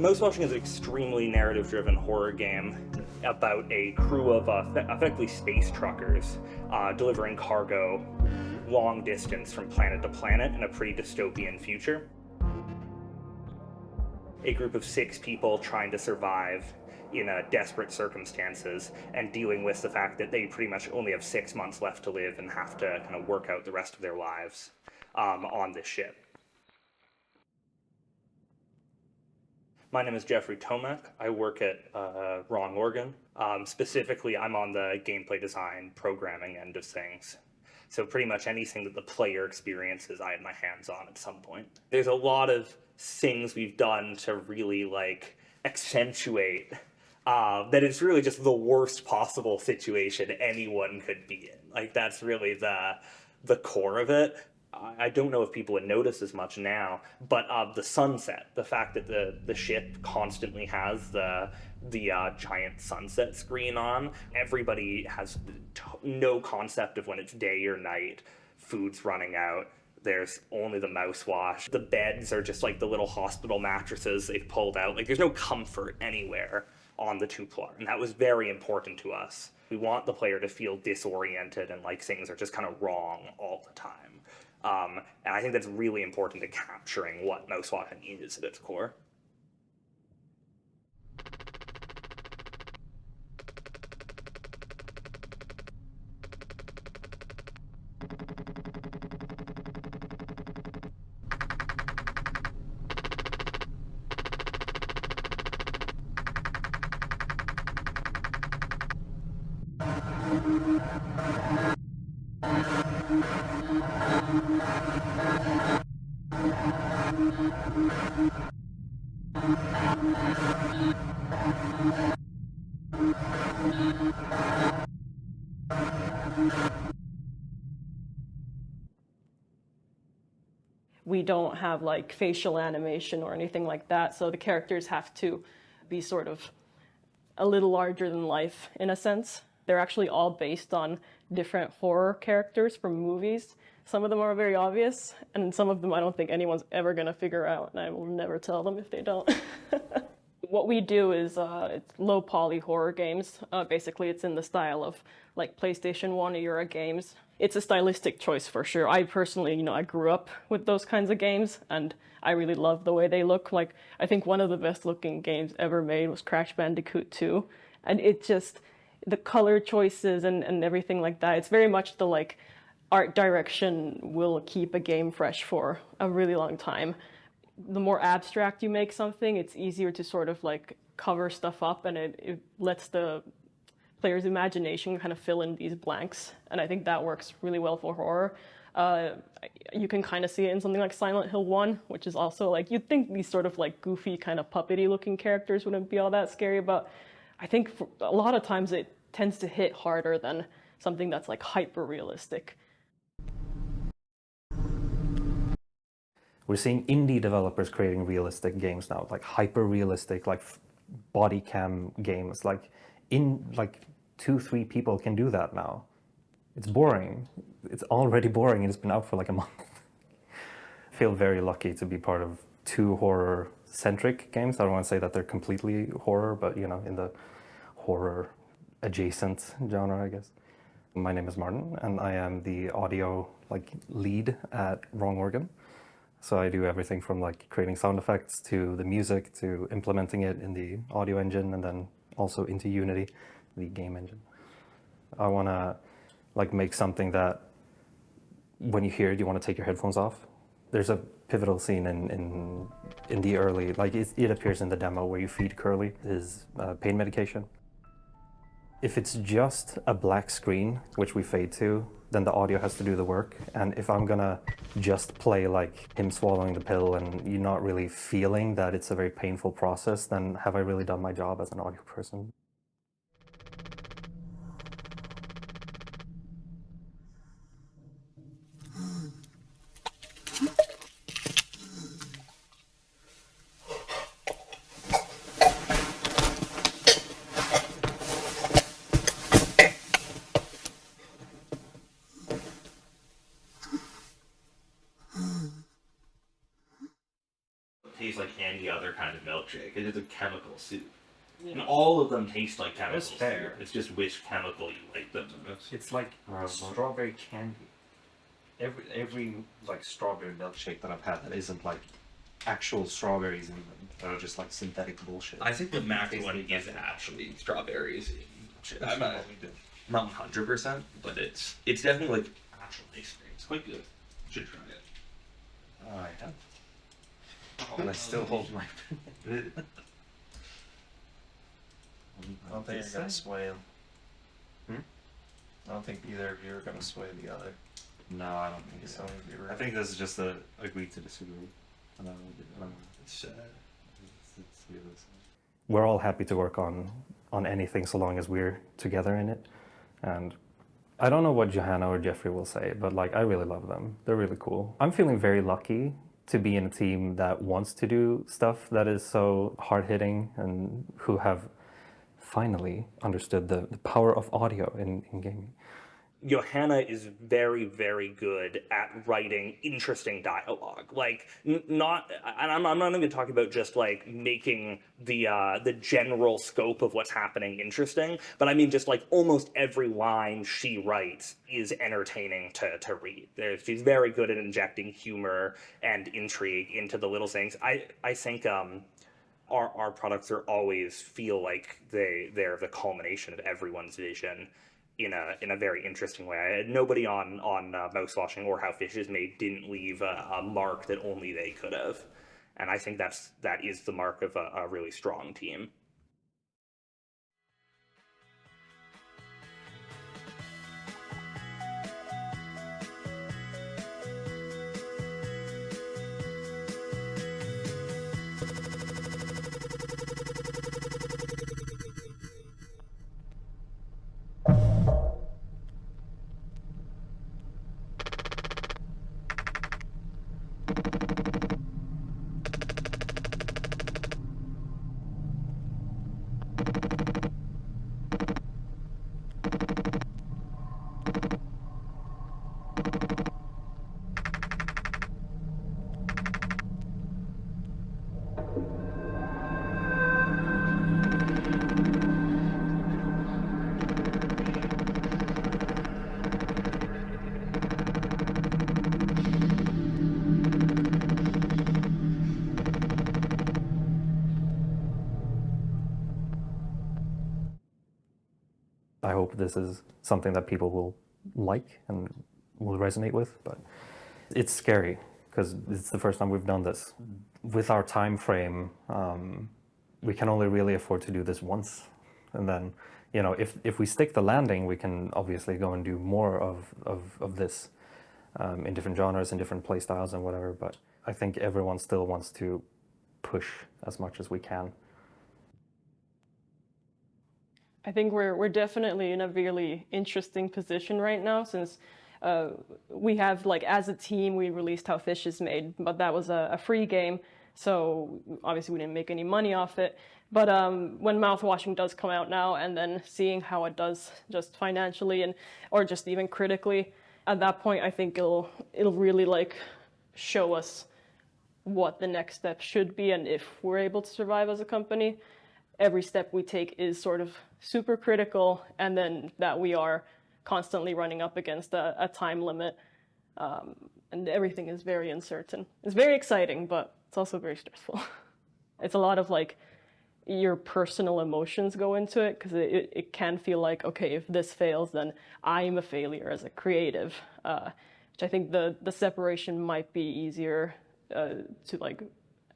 Mouthwashing is an extremely narrative-driven horror game about a crew of effectively space truckers delivering cargo long distance from planet to planet in a pretty dystopian future. A group of 6 people trying to survive in desperate circumstances and dealing with the fact that they pretty much only have 6 months left to live and have to kind of work out the rest of their lives on this ship. My name is Jeffrey Tomac. I work at Wrong Organ. Specifically, I'm on the gameplay design, programming end of things. So pretty much anything that the player experiences, I have my hands on at some point. There's a lot of things we've done to really accentuate that it's really just the worst possible situation anyone could be in. That's really the core of it. I don't know if people would notice as much now, but the sunset, the fact that the ship constantly has the giant sunset screen on, everybody has no concept of when it's day or night, food's running out, there's only the mouthwash, the beds are just the little hospital mattresses they've pulled out, there's no comfort anywhere on the Tuplar, and that was very important to us. We want the player to feel disoriented and like things are just kind of wrong all the time. And I think that's really important to capturing what Mouthwashing is at its core. We don't have facial animation or anything like that, so the characters have to be sort of a little larger than life in a sense. They're actually all based on different horror characters from movies. Some of them are very obvious, and some of them I don't think anyone's ever gonna figure out, and I will never tell them if they don't. What we do is it's low poly horror games. Basically, it's in the style of PlayStation 1 era games. It's a stylistic choice for sure. I personally, I grew up with those kinds of games, and I really love the way they look. I think one of the best looking games ever made was Crash Bandicoot 2, and it just, the color choices and everything like that, it's very much the art direction will keep a game fresh for a really long time. The more abstract you make something, it's easier to sort of cover stuff up, and it lets the player's imagination kind of fill in these blanks, and I think that works really well for horror. You can kind of see it in something like Silent Hill 1, which is also you'd think these sort of goofy kind of puppety looking characters wouldn't be all that scary, but I think for a lot of times it tends to hit harder than something that's hyper realistic. We're seeing indie developers creating realistic games now, hyper realistic, body cam games. 2-3 people can do that now. It's boring. It's already boring, and it's been out for a month. I feel very lucky to be part of 2 horror-centric games. I don't want to say that they're completely horror, but in the horror-adjacent genre, I guess. My name is Martin, and I am the audio lead at Wrong Organ. So I do everything from creating sound effects to the music to implementing it in the audio engine and then also into Unity, the game engine. I want to make something that when you hear it, you want to take your headphones off. There's a pivotal scene in the early, it appears in the demo where you feed Curly his pain medication. If it's just a black screen, which we fade to, then the audio has to do the work. And if I'm gonna just play him swallowing the pill and you're not really feeling that it's a very painful process, then have I really done my job as an audio person? Tastes like any other kind of milk milkshake. It is a chemical soup. And all of them taste like chemical soup. fair. It's just which chemical you like the most. It's like strawberry candy. Every like strawberry milkshake that I've had that isn't like actual strawberries in them, that are just like synthetic bullshit. I think the Mac one is actually strawberries. I'm not 100%, but it's definitely like actual taste. It's quite good. Should try it. Oh, I have. And I still hold my. I don't think you're gonna sway him. I don't think either of you are gonna sway the other. No, I don't think so. I think this is just a agree to disagree. We're all happy to work on anything so long as we're together in it. And I don't know what Johanna or Jeffrey will say, but like I really love them. They're really cool. I'm feeling very lucky to be in a team that wants to do stuff that is so hard-hitting and who have finally understood the power of audio in gaming. Johanna is very, very good at writing interesting dialogue. Like, not, and I'm not even talking about just like making the general scope of what's happening interesting, but I mean just like almost every line she writes is entertaining to read. She's very good at injecting humor and intrigue into the little things. I think our products are always feel like they're the culmination of everyone's vision in a very interesting way. Nobody on Mouthwashing or How Fish is Made didn't leave a mark that only they could have, and I think that is the mark of a really strong team. I hope this is something that people will like and will resonate with, but it's scary because it's the first time we've done this. With our time frame, we can only really afford to do this once. And then, you know, if we stick the landing, we can obviously go and do more of this in different genres and different play styles and whatever, but I think everyone still wants to push as much as we can. I think we're definitely in a really interesting position right now, since we have, like, as a team, we released How Fish is Made, but that was a free game, so obviously we didn't make any money off it. But when Mouthwashing does come out now, and then seeing how it does just financially and or just even critically, at that point I think it'll really like show us what the next step should be, and if we're able to survive as a company. Every step we take is sort of super critical, and then that we are constantly running up against a time limit, and everything is very uncertain. It's very exciting, but it's also very stressful. It's a lot of like your personal emotions go into it, because it can feel like, okay, if this fails, then I'm a failure as a creative, which I think the separation might be easier to like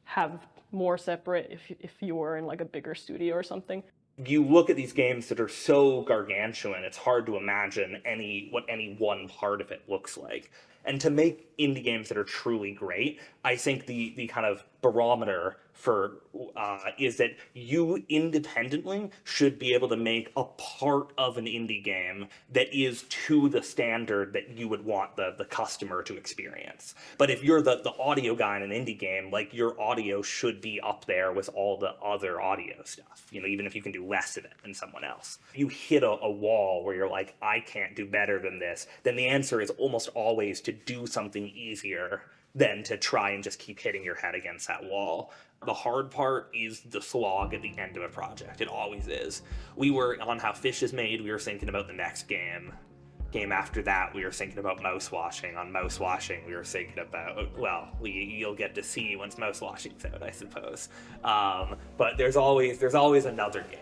have more separate if you were in like a bigger studio or something. You look at these games that are so gargantuan, it's hard to imagine what any one part of it looks like. And to make indie games that are truly great, I think the kind of barometer for is that you independently should be able to make a part of an indie game that is to the standard that you would want the customer to experience. But if you're the audio guy in an indie game, like, your audio should be up there with all the other audio stuff, you know, even if you can do less of it than someone else. You hit a wall where you're like, I can't do better than this, then the answer is almost always to do something easier than to try and just keep hitting your head against that wall. The hard part is the slog at the end of a project. It always is. We were on How Fish is Made. We were thinking about the next game. Game after that, we were thinking about Mouthwashing. On Mouthwashing, we were thinking about, well, you'll get to see once Mouthwashing's out, I suppose. But there's always another game.